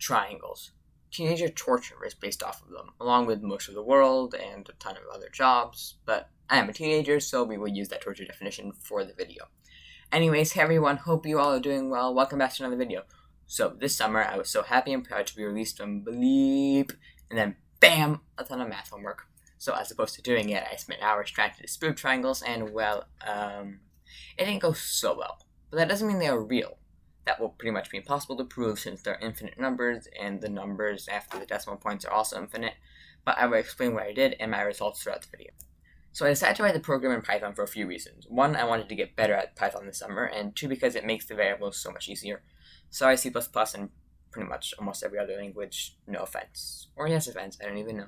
triangles. Teenager torture is based off of them, along with most of the world and a ton of other jobs, but I am a teenager, so we will use that torture definition for the video. Anyways, hey everyone, hope you all are doing well. Welcome back to another video. So, this summer, I was so happy and proud to be released from Bleep, and then BAM! A ton of math homework. So, as opposed to doing it, I spent hours trying to disprove triangles, and well, it didn't go so well. But that doesn't mean they are real. That will pretty much be impossible to prove since they're infinite numbers, and the numbers after the decimal points are also infinite, but I will explain what I did and my results throughout the video. So I decided to write the program in Python for a few reasons. One, I wanted to get better at Python this summer, and two, because it makes the variables so much easier. Sorry C++ and pretty much almost every other language, no offense. Or yes offense, I don't even know.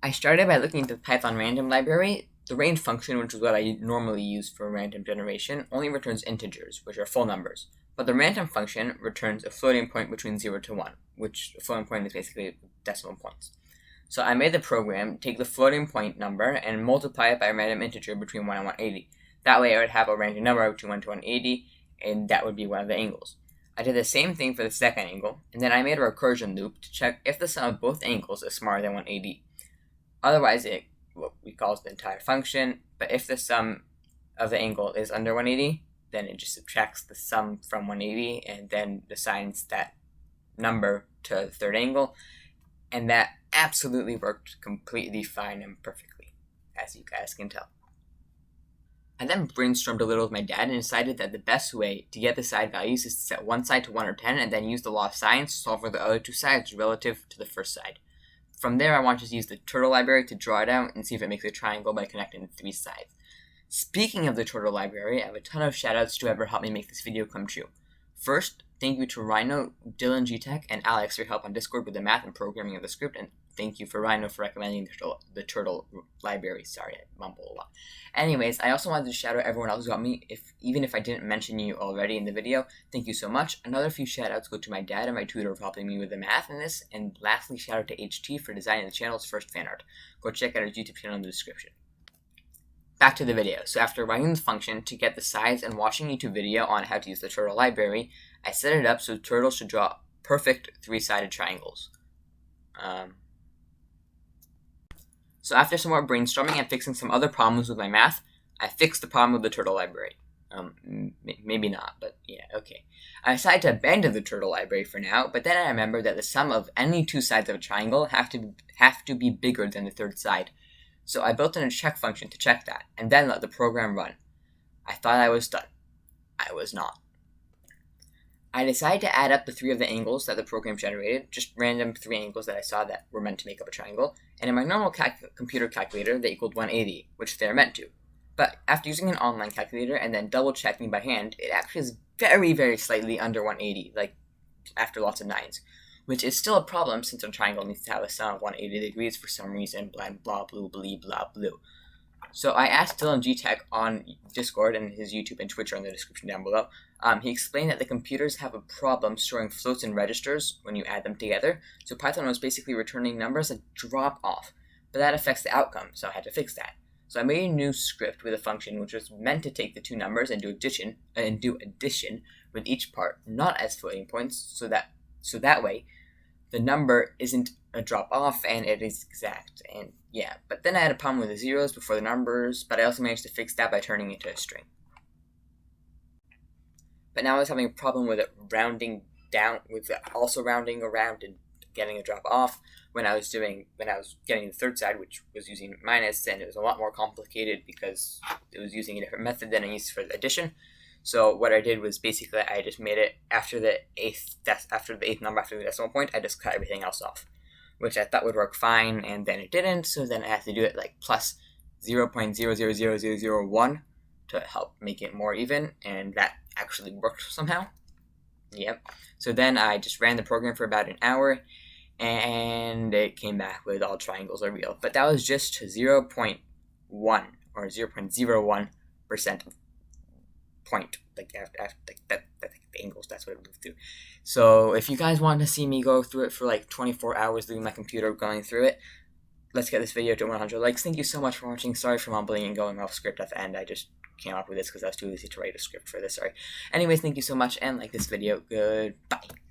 I started by looking into the Python random library. The range function, which is what I normally use for random generation, only returns integers, which are full numbers. But the random function returns a floating point between 0 to 1, which a floating point is basically decimal points. So I made the program take the floating point number and multiply it by a random integer between 1 and 180. That way I would have a random number between 1 to 180, and that would be one of the angles. I did the same thing for the second angle, and then I made a recursion loop to check if the sum of both angles is smaller than 180. Otherwise, what we call the entire function, but if the sum of the angle is under 180, then it just subtracts the sum from 180 and then assigns that number to the third angle, and that absolutely worked completely fine and perfectly, as you guys can tell. I then brainstormed a little with my dad and decided that the best way to get the side values is to set one side to 1 or 10 and then use the law of sine to solve for the other two sides relative to the first side. From there, I wanted to use the turtle library to draw it out and see if it makes a triangle by connecting the three sides. Speaking of the turtle library, I have a ton of shoutouts to whoever helped me make this video come true. First, thank you to Rhino, DylanGTech, and Alex for your help on Discord with the math and programming of the script, and thank you for Rhino for recommending the turtle library. Sorry, I mumble a lot. Anyways, I also wanted to shout out everyone else who got me, even if I didn't mention you already in the video. Thank you so much. Another few shoutouts go to my dad and my tutor for helping me with the math in this, and lastly, shout out to HT for designing the channel's first fan art. Go check out his YouTube channel in the description. Back to the video. So after writing the function to get the size and watching a YouTube video on how to use the turtle library, I set it up so the turtle should draw perfect three-sided triangles. So after some more brainstorming and fixing some other problems with my math, I fixed the problem with the turtle library. Maybe not, but yeah, okay. I decided to abandon the turtle library for now, but then I remembered that the sum of any two sides of a triangle have to be bigger than the third side. So I built in a check function to check that, and then let the program run. I thought I was done. I was not. I decided to add up the three of the angles that the program generated, just random three angles that I saw that were meant to make up a triangle, and in my normal computer calculator, they equaled 180, which they're meant to. But after using an online calculator and then double checking by hand, it actually is very, very slightly under 180, like after lots of 9s. Which is still a problem since a triangle needs to have a sum of 180 degrees for some reason, blah, blah, blue, blee, blah, blue. So I asked DylanGTech on Discord, and his YouTube and Twitch are in the description down below. He explained that the computers have a problem storing floats and registers when you add them together, so Python was basically returning numbers that drop off, but that affects the outcome, so I had to fix that. So I made a new script with a function which was meant to take the two numbers and do addition with each part, not as floating points, so that way the number isn't a drop off and it is exact. And yeah, but then I had a problem with the zeros before the numbers, but I also managed to fix that by turning it into a string. But now I was having a problem with it rounding down, with it also rounding around and getting a drop off when I was getting the third side, which was using minus, and it was a lot more complicated because it was using a different method than I used for the addition. So what I did was basically I just made it after the eighth number after the decimal point, I just cut everything else off, which I thought would work fine, and then it didn't. So then I had to do it like plus 0.000001 to help make it more even, and that actually worked somehow. Yep. So then I just ran the program for about an hour, and it came back with all triangles are real. But that was just 0.1 or 0.01% of point, like that the angles, that's what it moved through. So if you guys want to see me go through it for like 24 hours leaving my computer going through it, let's get this video to 100 likes. Thank you so much for watching. Sorry for mumbling and going off script at the end. I just came up with this because I was too lazy to write a script for this. Sorry. Anyways, thank you so much and like this video. Goodbye.